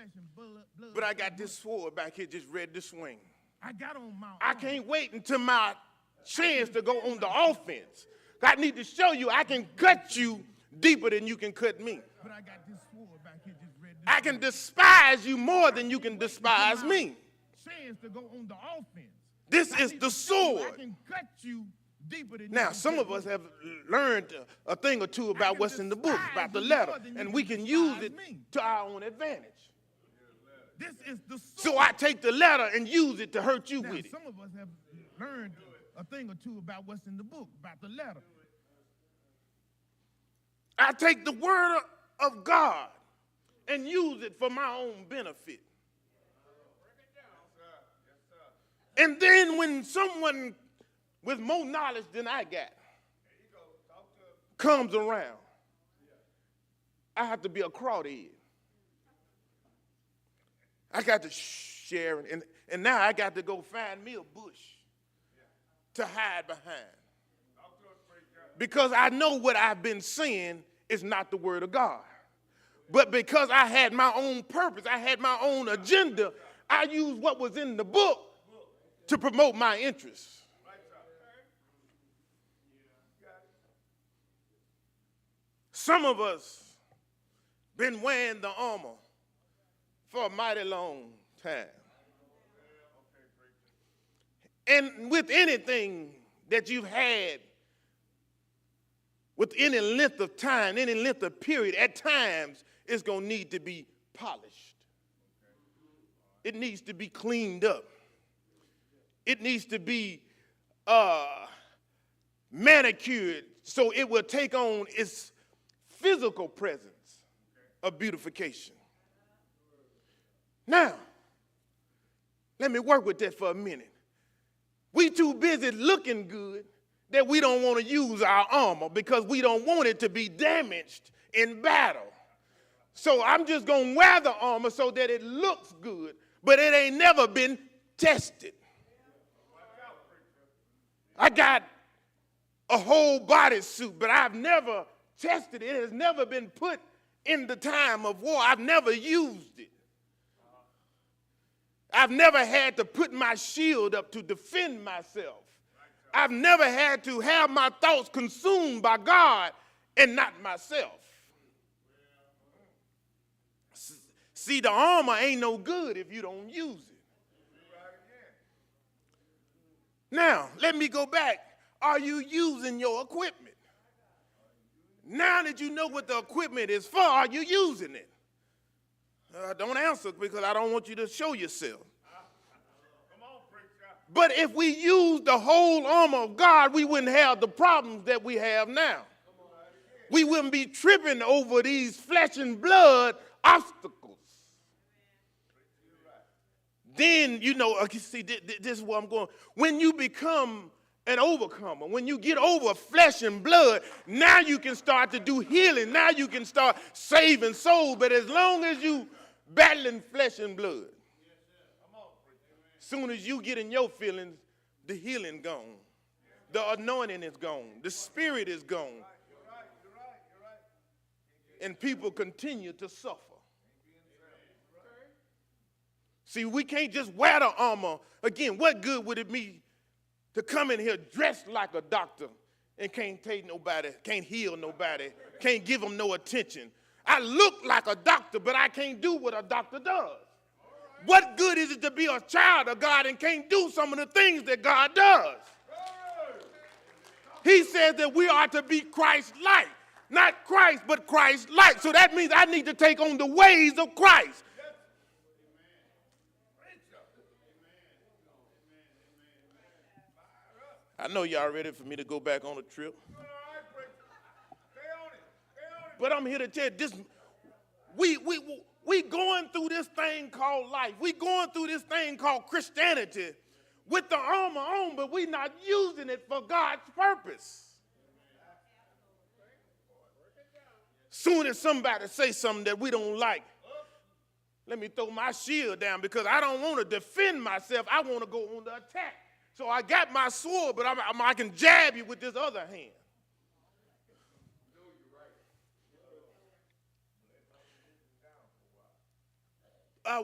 flesh and blood. But I got this sword back here just ready to swing. I got on my I can't wait until my chance to go on the offense. I need to show you I can cut you deeper than you can cut me. But I got this sword back here just ready. I can despise you more than you can despise me. Chance to go on the offense. This is the sword. I can cut you deeper than now, some of us have learned a thing or two about what's in the book, about the letter, and we can use it to our own advantage. This is the sword. So I take the letter and use it to hurt you now, with it. Some of us have learned a thing or two about what's in the book, about the letter. I take the word of God and use it for my own benefit. And then when someone with more knowledge than I got comes around, I have to be a crawdad. I got to share, and now I got to go find me a bush to hide behind. Because I know what I've been saying is not the word of God. But because I had my own purpose, I had my own agenda, I used what was in the book to promote my interests. Some of us been wearing the armor for a mighty long time. And with anything that you've had, with any length of time, any length of period, at times it's going to need to be polished. It needs to be cleaned up. It needs to be manicured so it will take on its physical presence of beautification. Now, let me work with that for a minute. We too busy looking good that we don't want to use our armor because we don't want it to be damaged in battle. So I'm just going to wear the armor so that it looks good, but it ain't never been tested. I got a whole body suit, but I've never tested it. It has never been put in the time of war. I've never used it. I've never had to put my shield up to defend myself. I've never had to have my thoughts consumed by God and not myself. See, the armor ain't no good if you don't use it. Now, let me go back. Are you using your equipment? Now that you know what the equipment is for, are you using it? Don't answer because I don't want you to show yourself. But if we use the whole armor of God, we wouldn't have the problems that we have now. We wouldn't be tripping over these flesh and blood obstacles. Then, see, this is where I'm going. When you become an overcomer, when you get over flesh and blood, now you can start to do healing. Now you can start saving souls. But as long as you battling flesh and blood, soon as you get in your feelings, the healing gone. The anointing is gone. The spirit is gone. And people continue to suffer. See, we can't just wear the armor. Again, what good would it be to come in here dressed like a doctor and can't take nobody, can't heal nobody, can't give them no attention? I look like a doctor, but I can't do what a doctor does. What good is it to be a child of God and can't do some of the things that God does? He says that we are to be Christ-like. Not Christ, but Christ-like. So that means I need to take on the ways of Christ. I know y'all ready for me to go back on a trip. But I'm here to tell you this. We going through this thing called life. We going through this thing called Christianity with the armor on, but we not using it for God's purpose. Soon as somebody say something that we don't like, let me throw my shield down because I don't want to defend myself. I want to go on the attack. So I got my sword, but I can jab you with this other hand.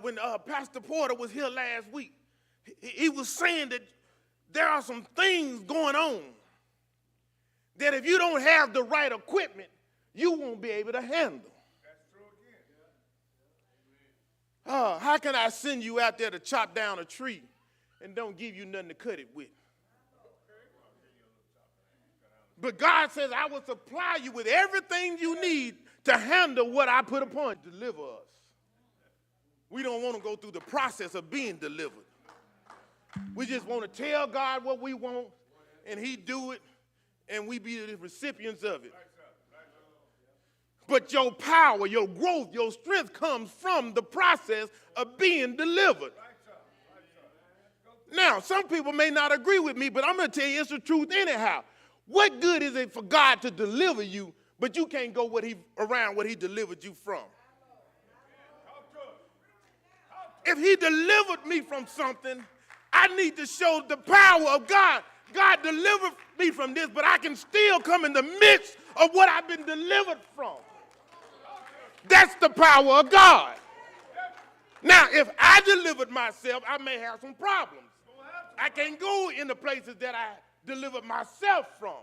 when Pastor Porter was here last week, he was saying that there are some things going on that if you don't have the right equipment, you won't be able to handle. That's true again. How can I send you out there to chop down a tree and don't give you nothing to cut it with? But God says, I will supply you with everything you need to handle what I put upon you. Deliver us. We don't want to go through the process of being delivered. We just want to tell God what we want, and he do it, and we be the recipients of it. But your power, your growth, your strength comes from the process of being delivered. Now, some people may not agree with me, but I'm going to tell you it's the truth anyhow. What good is it for God to deliver you, but you can't go around what he delivered you from? If he delivered me from something, I need to show the power of God. God delivered me from this, but I can still come in the midst of what I've been delivered from. That's the power of God. Now, if I delivered myself, I may have some problems. I can't go in the places that I delivered myself from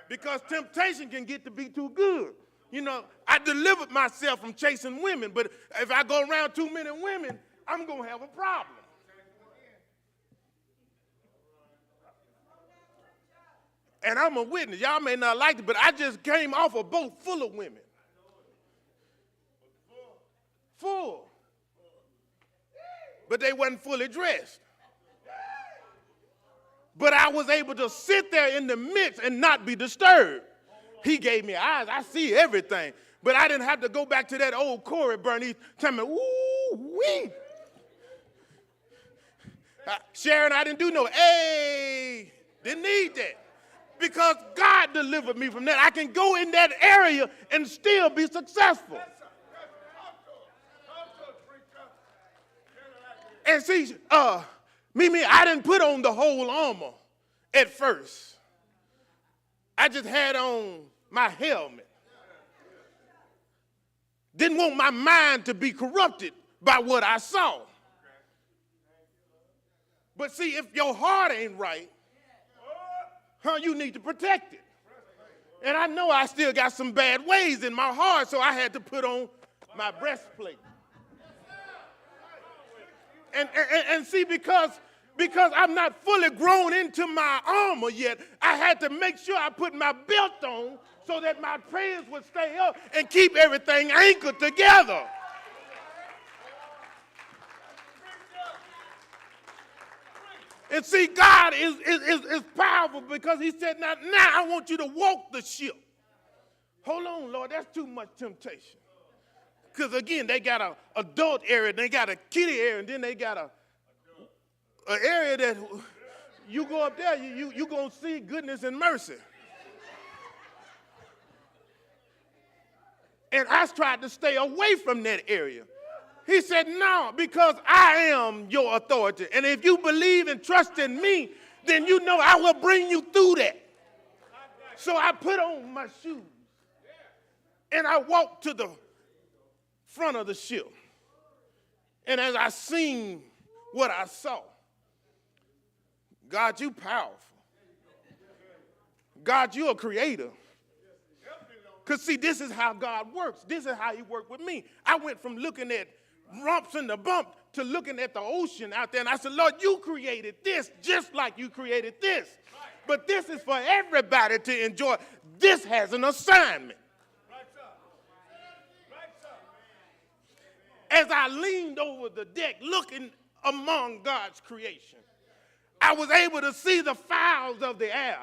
because temptation can get to be too good. You know, I delivered myself from chasing women, but if I go around too many women, I'm going to have a problem. And I'm a witness. Y'all may not like it, but I just came off a boat full of women. Full. But they wasn't fully dressed. But I was able to sit there in the midst and not be disturbed. He gave me eyes. I see everything. But I didn't have to go back to that old Corey Bernice tell me, ooh, wee. Sharon, I didn't do no, hey, didn't need that. Because God delivered me from that. I can go in that area and still be successful. And see, Mimi, I didn't put on the whole armor at first. I just had on my helmet. Didn't want my mind to be corrupted by what I saw. But see, if your heart ain't right, you need to protect it. And I know I still got some bad ways in my heart, so I had to put on my breastplate. And see, because I'm not fully grown into my armor yet, I had to make sure I put my belt on so that my prayers would stay up and keep everything anchored together. And see, God is powerful because he said, now I want you to walk the ship. Hold on, Lord, that's too much temptation. Because, again, they got an adult area, they got a kiddie area, and then they got an area that you go up there, you're going to see goodness and mercy. And I tried to stay away from that area. He said, no, because I am your authority. And if you believe and trust in me, then you know I will bring you through that. So I put on my shoes. And I walked to the front of the ship. And as I seen what I saw, God, you powerful. God, you're a creator. Because, see, this is how God works. This is how he worked with me. I went from looking at rumps in the bump to looking at the ocean out there. And I said, Lord, you created this just like you created this. But this is for everybody to enjoy. This has an assignment. As I leaned over the deck looking among God's creation, I was able to see the fowls of the air.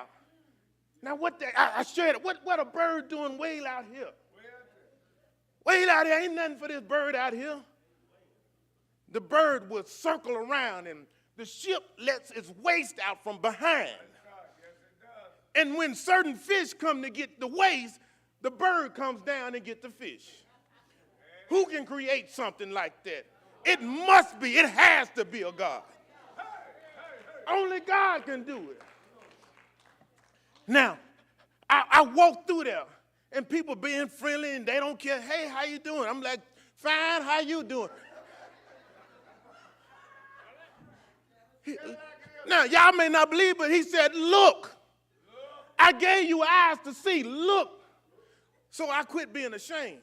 Now, I shared it. What a bird doing way out here? Way out here. Ain't nothing for this bird out here. The bird would circle around, and the ship lets its waist out from behind. And when certain fish come to get the waist, the bird comes down and get the fish. Who can create something like that? It has to be a God. Only God can do it. Now, I walk through there, and people being friendly, and they don't care, hey, how you doing? I'm like, fine, how you doing? Now, y'all may not believe, but he said, look. I gave you eyes to see. Look. So I quit being ashamed.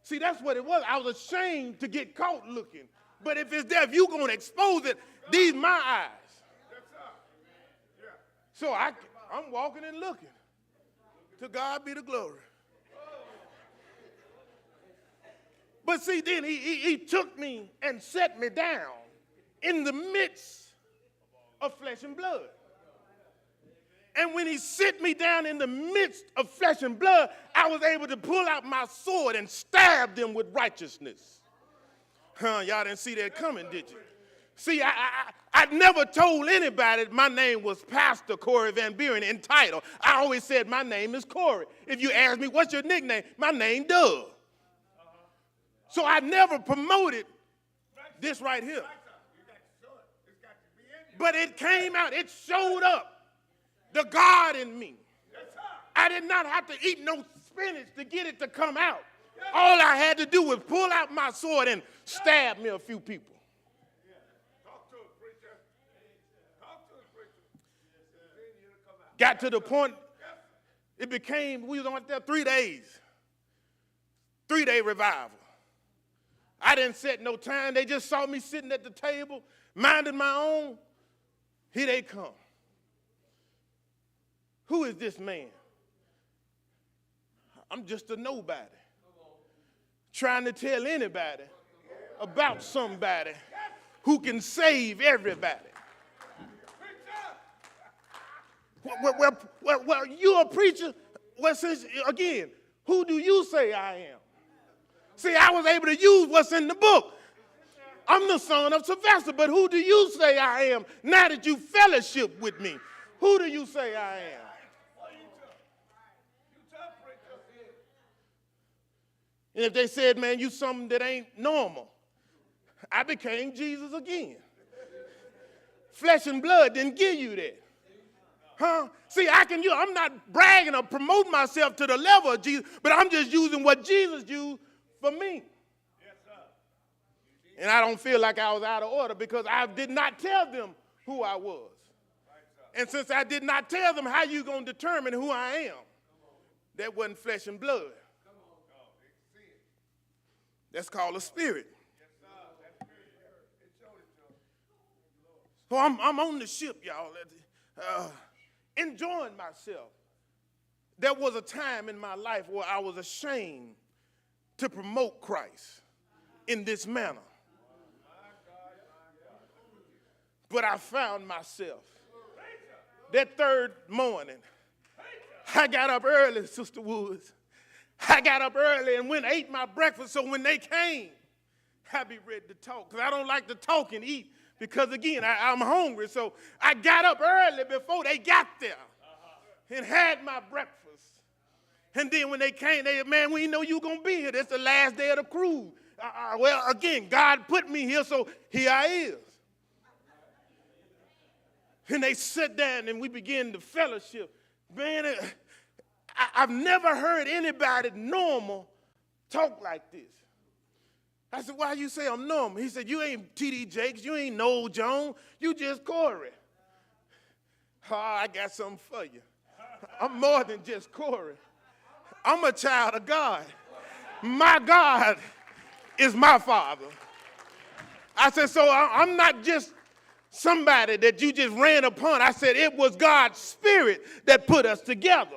See, that's what it was. I was ashamed to get caught looking. But if it's there, if you're going to expose it, these my eyes. So I'm walking and looking. To God be the glory. But see, then he took me and set me down in the midst of flesh and blood. And when he set me down in the midst of flesh and blood, I was able to pull out my sword and stab them with righteousness. Y'all didn't see that coming, did you? See, I never told anybody my name was Pastor Corey VanBuren in title. I always said my name is Corey. If you ask me, what's your nickname? My name Doug. So I never promoted this right here. But it came out, it showed up. The God in me. I did not have to eat no spinach to get it to come out. All I had to do was pull out my sword and stab me a few people. Got to the point, it became, we was on there 3 days. 3-day revival. I didn't set no time. They just saw me sitting at the table, minding my own. Here they come. Who is this man? I'm just a nobody. Trying to tell anybody about somebody who can save everybody. Well, you're a preacher. Well, since, again, who do you say I am? See, I was able to use what's in the book. I'm the son of Sylvester, but who do you say I am now that you fellowship with me? Who do you say I am? And if they said, man, you something that ain't normal, I became Jesus again. Flesh and blood didn't give you that. Huh? See, I'm not bragging or promoting myself to the level of Jesus, but I'm just using what Jesus used for me. Yes, sir. And I don't feel like I was out of order because I did not tell them who I was. Right, and since I did not tell them, how you going to determine who I am? That wasn't flesh and blood. That's called a spirit. So I'm on the ship, y'all, enjoying myself. There was a time in my life where I was ashamed to promote Christ in this manner. But I found myself that third morning. I got up early, Sister Woods. I got up early and went and ate my breakfast so when they came, I'd be ready to talk. Because I don't like to talk and eat because, again, I'm hungry. So I got up early before they got there and had my breakfast. And then when they came, they said, man, we know you're going to be here. This is the last day of the cruise. Well, again, God put me here, so here I is. And they sat down and we began to fellowship. Man, I've never heard anybody normal talk like this. I said, why you say I'm normal? He said, you ain't T.D. Jakes, you ain't Noel Jones, you just Corey. Oh, I got something for you. I'm more than just Corey. I'm a child of God. My God is my Father. I said, so I'm not just somebody that you just ran upon. I said, it was God's Spirit that put us together.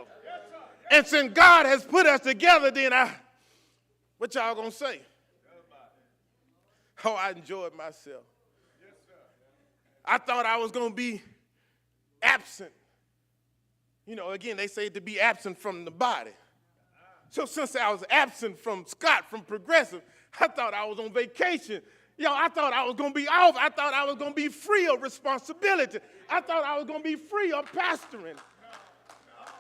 And since God has put us together, then what y'all gonna say? Oh, I enjoyed myself. I thought I was gonna be absent. You know, again, they say to be absent from the body. So since I was absent from Scott, from Progressive, I thought I was on vacation. I thought I was gonna be off. I thought I was gonna be free of responsibility. I thought I was gonna be free of pastoring.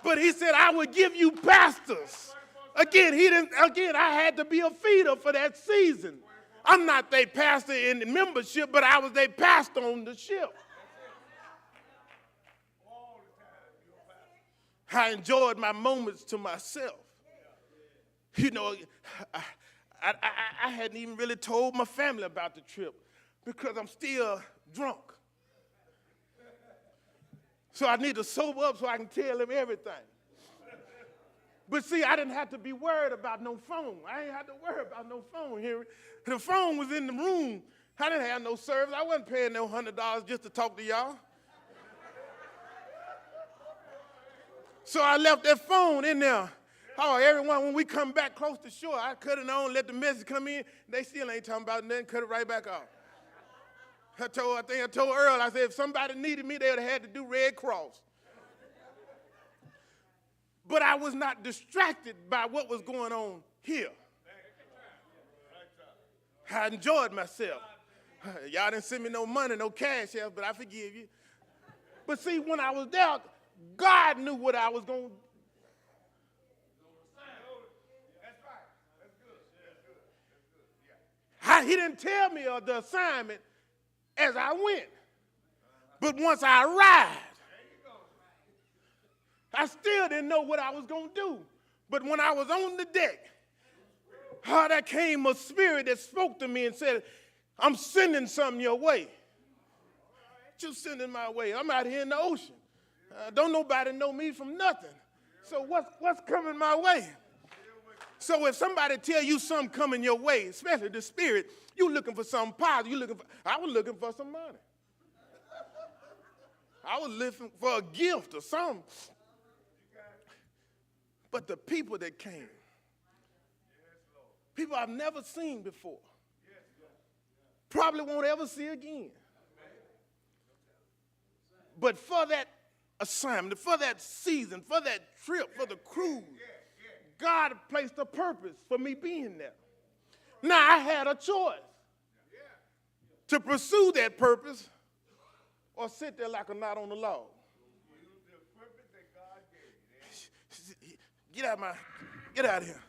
But he said, I would give you pastors. Again, I had to be a feeder for that season. I'm not their pastor in the membership, but I was their pastor on the ship. I enjoyed my moments to myself. You know, I hadn't even really told my family about the trip because I'm still drunk. So I need to sober up so I can tell him everything. But see, I didn't have to be worried about no phone. I ain't had to worry about no phone here. The phone was in the room. I didn't have no service. I wasn't paying no $100 just to talk to y'all. So I left that phone in there. Oh, everyone, when we come back close to shore, I cut it on, let the message come in. They still ain't talking about nothing, cut it right back off. I told Earl, I said, if somebody needed me, they would have had to do Red Cross. But I was not distracted by what was going on here. I enjoyed myself. Y'all didn't send me no money, no cash, but I forgive you. But see, when I was there, God knew what I was going to do. He didn't tell me of the assignment as I went. But once I arrived, I still didn't know what I was going to do. But when I was on the deck, there came a spirit that spoke to me and said, I'm sending something your way. What you sending my way? I'm out here in the ocean. Don't nobody know me from nothing. So what's coming my way? So if somebody tell you something coming your way, especially the spirit, you looking for something positive. I was looking for some money. I was looking for a gift or something. But the people that came, people I've never seen before, probably won't ever see again. But for that assignment, for that season, for that trip, for the cruise, God placed a purpose for me being there. Now I had a choice to pursue that purpose or sit there like a knot on the log. Get out of here.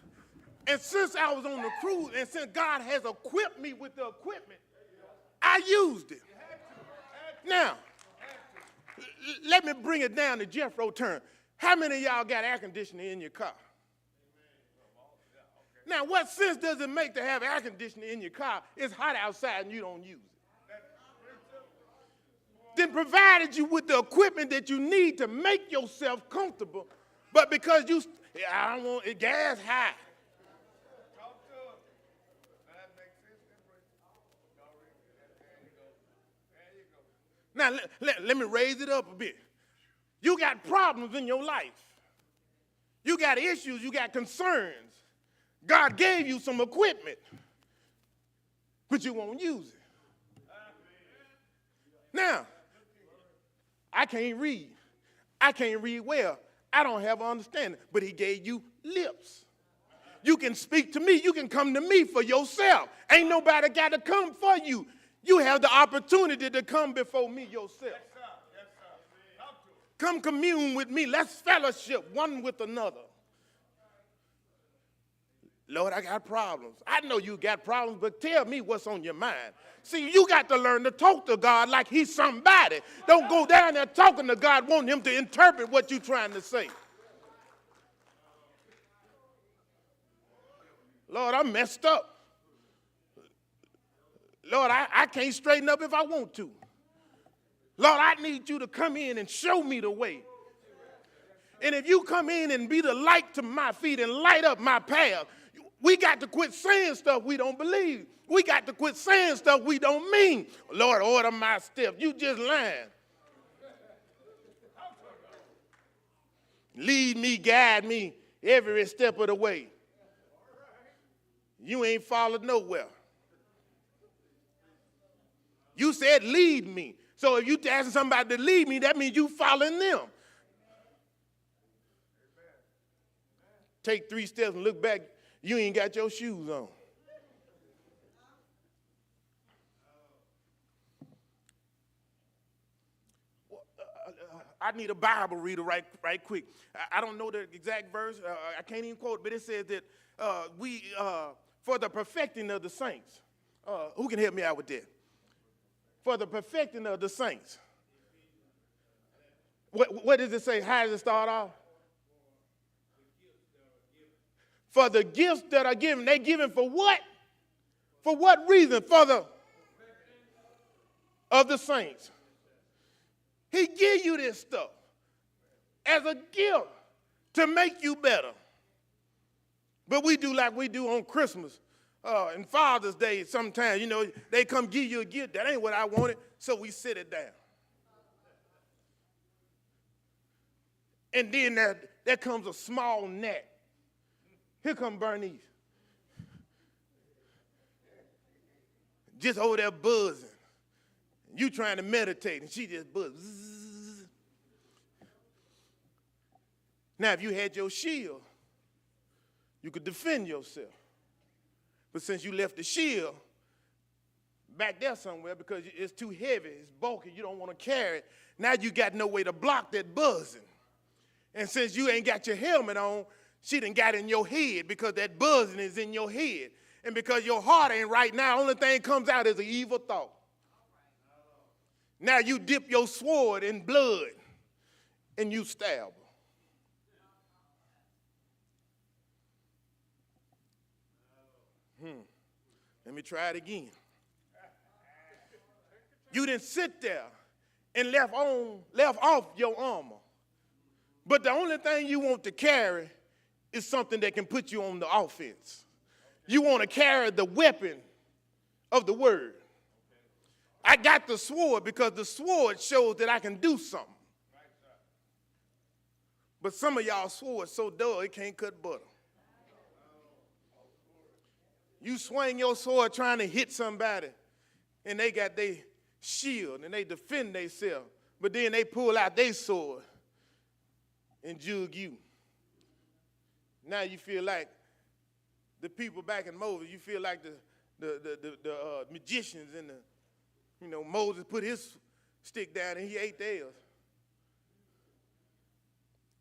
And since I was on the cruise and since God has equipped me with the equipment, I used it. Now, let me bring it down to Jeffro turn. How many of y'all got air conditioning in your car? Now, what sense does it make to have air conditioning in your car? It's hot outside and you don't use it. Then provided you with the equipment that you need to make yourself comfortable, but because I don't want it, gas high. Now, let me raise it up a bit. You got problems in your life. You got issues, you got concerns. God gave you some equipment, but you won't use it. Now, I can't read. I can't read well. I don't have understanding, but he gave you lips. You can speak to me. You can come to me for yourself. Ain't nobody got to come for you. You have the opportunity to come before me yourself. Come commune with me. Let's fellowship one with another. Lord, I got problems. I know you got problems, but tell me what's on your mind. See, you got to learn to talk to God like he's somebody. Don't go down there talking to God, want him to interpret what you're trying to say. Lord, I'm messed up. Lord, I can't straighten up if I want to. Lord, I need you to come in and show me the way. And if you come in and be the light to my feet and light up my path, we got to quit saying stuff we don't believe. We got to quit saying stuff we don't mean. Lord, order my steps. You just lying. Lead me, guide me every step of the way. You ain't followed nowhere. You said lead me. So if you asking somebody to lead me, that means you following them. Take 3 steps and look back, you ain't got your shoes on. I need a Bible reader right quick. I don't know the exact verse. I can't even quote it, but it says that for the perfecting of the saints. Who can help me out with that? For the perfecting of the saints. What does it say? How does it start off? For the gifts that are given. They're given for what? For what reason? For the of the saints. He give you this stuff as a gift to make you better. But we do like we do on Christmas and Father's Day sometimes. You know, they come give you a gift. That ain't what I wanted, so we sit it down. And then there comes a small gnat. Here come Bernice. Just over there buzzing. You trying to meditate, and she just buzzes. Now, if you had your shield, you could defend yourself. But since you left the shield back there somewhere because it's too heavy, it's bulky, you don't want to carry it, now you got no way to block that buzzing. And since you ain't got your helmet on, she done got in your head because that buzzing is in your head. And because your heart ain't right now, only thing comes out is an evil thought. Now you dip your sword in blood and you stab her. Let me try it again. You didn't sit there and left off your armor. But the only thing you want to carry is something that can put you on the offense. You want to carry the weapon of the word. I got the sword because the sword shows that I can do something. But some of y'all swords so dull it can't cut butter. You swing your sword trying to hit somebody, and they got their shield, and they defend themselves. But then they pull out their sword and jug you. Now you feel like the people back in Moses, you feel like the magicians and Moses put his stick down and he ate theirs.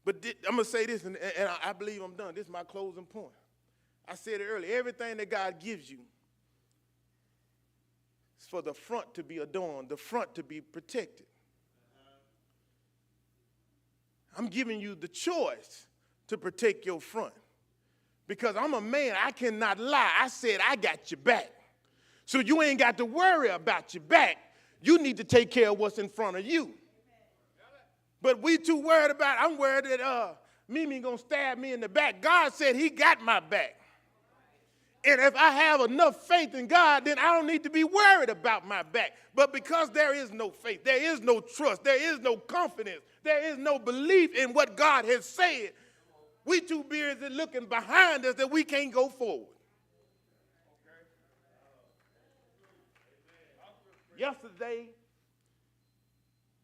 But I'm going to say this, and I believe I'm done. This is my closing point. I said it earlier. Everything that God gives you is for the front to be adorned, the front to be protected. I'm giving you the choice to protect your front. Because I'm a man, I cannot lie. I said I got your back. So you ain't got to worry about your back. You need to take care of what's in front of you. But we too worried about, I'm worried that Mimi gonna stab me in the back. God said he got my back. And if I have enough faith in God, then I don't need to be worried about my back. But because there is no faith, there is no trust, there is no confidence, there is no belief in what God has said, we too busy looking behind us that we can't go forward. Yesterday,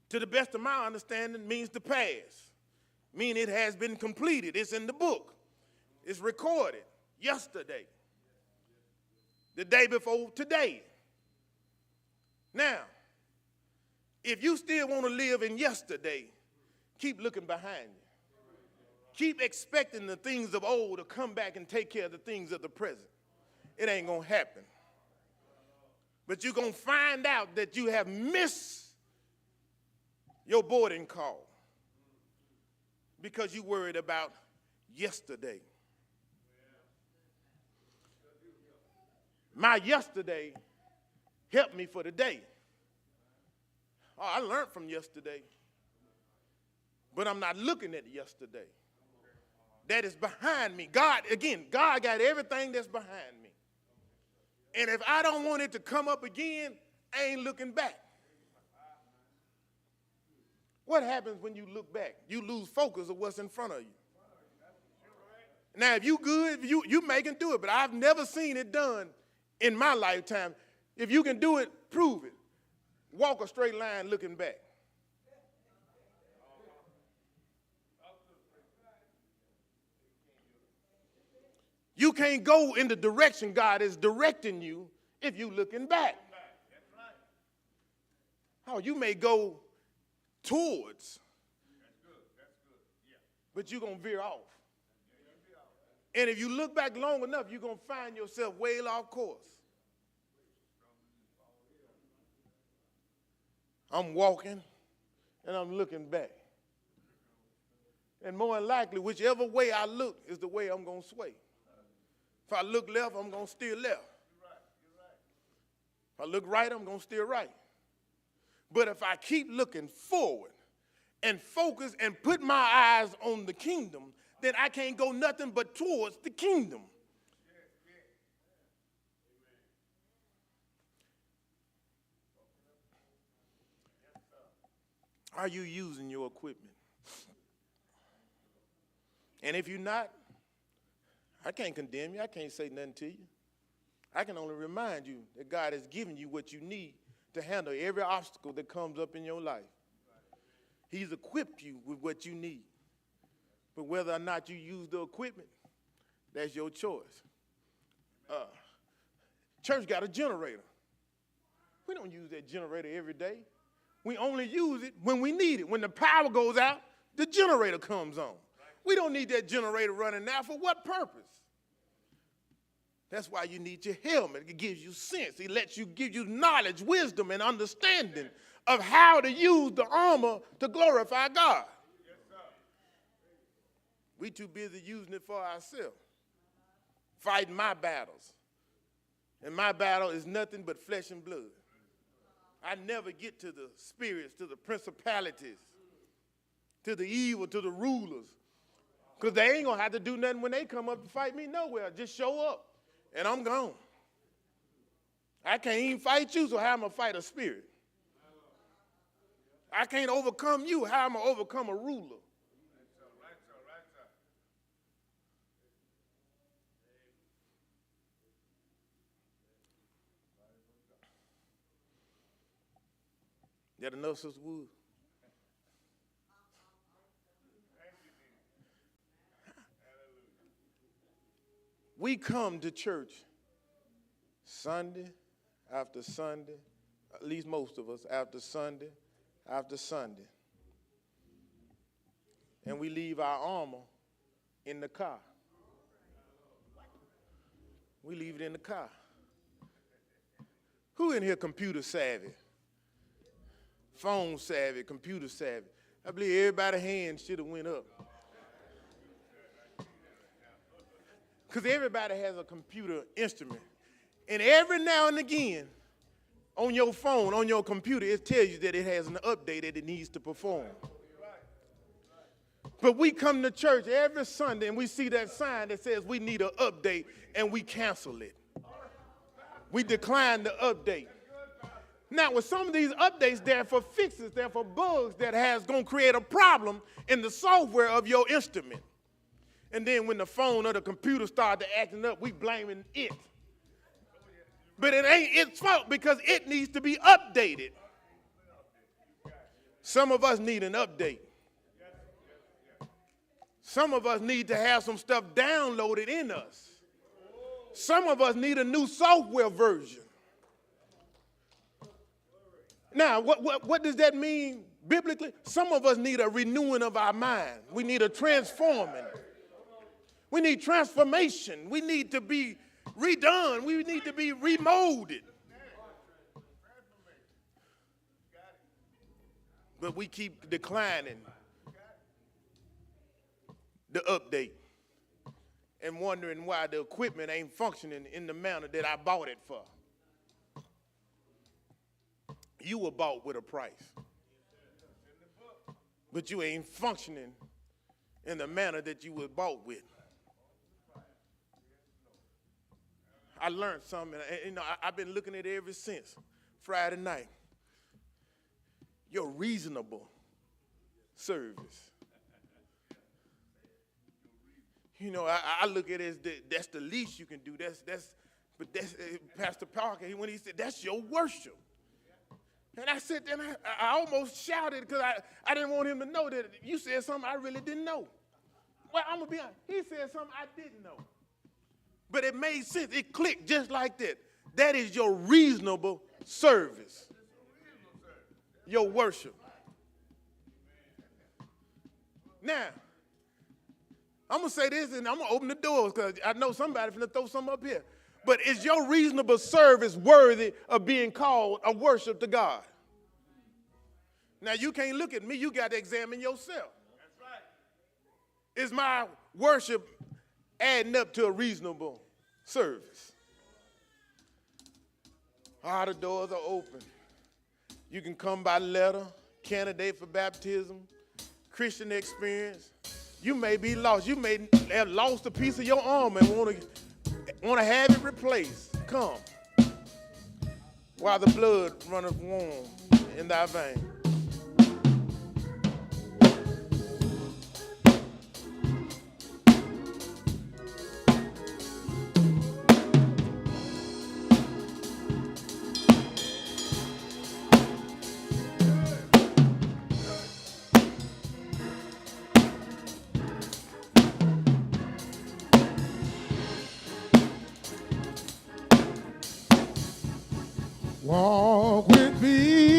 to the best of my understanding, means the past. Meaning it has been completed. It's in the book. It's recorded. Yesterday. The day before today. Now, if you still want to live in yesterday, keep looking behind you. Keep expecting the things of old to come back and take care of the things of the present. It ain't going to happen. But you're going to find out that you have missed your boarding call because you worried about yesterday. My yesterday helped me for today. Oh, I learned from yesterday, but I'm not looking at yesterday. That is behind me. God got everything that's behind me. And if I don't want it to come up again, I ain't looking back. What happens when you look back? You lose focus of what's in front of you. Now, if you good, you may can do it, but I've never seen it done in my lifetime. If you can do it, prove it. Walk a straight line looking back. You can't go in the direction God is directing you if you're looking back. Oh, you may go towards, but you're going to veer off. And if you look back long enough, you're going to find yourself way off course. I'm walking and I'm looking back. And more than likely, whichever way I look is the way I'm going to sway. If I look left, I'm going to steer left. If I look right, I'm going to steer right. But if I keep looking forward, and focus and put my eyes on the kingdom, then I can't go nothing but towards the kingdom. Are you using your equipment? And if you're not, I can't condemn you. I can't say nothing to you. I can only remind you that God has given you what you need to handle every obstacle that comes up in your life. He's equipped you with what you need. But whether or not you use the equipment, that's your choice. Church got a generator. We don't use that generator every day. We only use it when we need it. When the power goes out, the generator comes on. We don't need that generator running now. For what purpose? That's why you need your helmet. It gives you sense. It gives you knowledge, wisdom, and understanding of how to use the armor to glorify God. Yes, sir. We too busy using it for ourselves, fighting my battles. And my battle is nothing but flesh and blood. I never get to the spirits, to the principalities, to the evil, to the rulers. Because they ain't going to have to do nothing when they come up to fight me nowhere. Just show up, and I'm gone. I can't even fight you, so how am I going to fight a spirit? I can't overcome you. How am I going to overcome a ruler? That enough, Sister Wood? We come to church Sunday after Sunday, at least most of us, after Sunday after Sunday. And we leave our armor in the car. We leave it in the car. Who in here computer savvy? Phone savvy, computer savvy? I believe everybody's hand should have went up. Because everybody has a computer instrument. And every now and again, on your phone, on your computer, it tells you that it has an update that it needs to perform. But we come to church every Sunday and we see that sign that says we need an update, and we cancel it. We decline the update. Now, with some of these updates, they're for fixes, they're for bugs that has going to create a problem in the software of your instrument. And then when the phone or the computer start to acting up, we blaming it. But it ain't its fault because it needs to be updated. Some of us need an update. Some of us need to have some stuff downloaded in us. Some of us need a new software version. Now, what does that mean biblically? Some of us need a renewing of our mind. We need a transforming. We need transformation. We need to be redone. We need to be remolded. But we keep declining the update and wondering why the equipment ain't functioning in the manner that I bought it for. You were bought with a price, but you ain't functioning in the manner that you were bought with. I learned something, and I've been looking at it ever since Friday night. Your reasonable service. I look at it as that's the least you can do. But Pastor Parker, when he said, that's your worship. And I said, and I almost shouted because I didn't want him to know that you said something I really didn't know. Well, I'm going to be honest. He said something I didn't know. But it made sense. It clicked just like that. That is your reasonable service. Your worship. Now, I'm going to say this and I'm going to open the doors because I know somebody's going to throw something up here. But is your reasonable service worthy of being called a worship to God? Now, you can't look at me. You got to examine yourself. That's right. Is my worship adding up to a reasonable service? All the doors are open. You can come by letter, candidate for baptism, Christian experience. You may be lost. You may have lost a piece of your arm and want to have it replaced. Come, while the blood runneth warm in thy veins. Walk with me.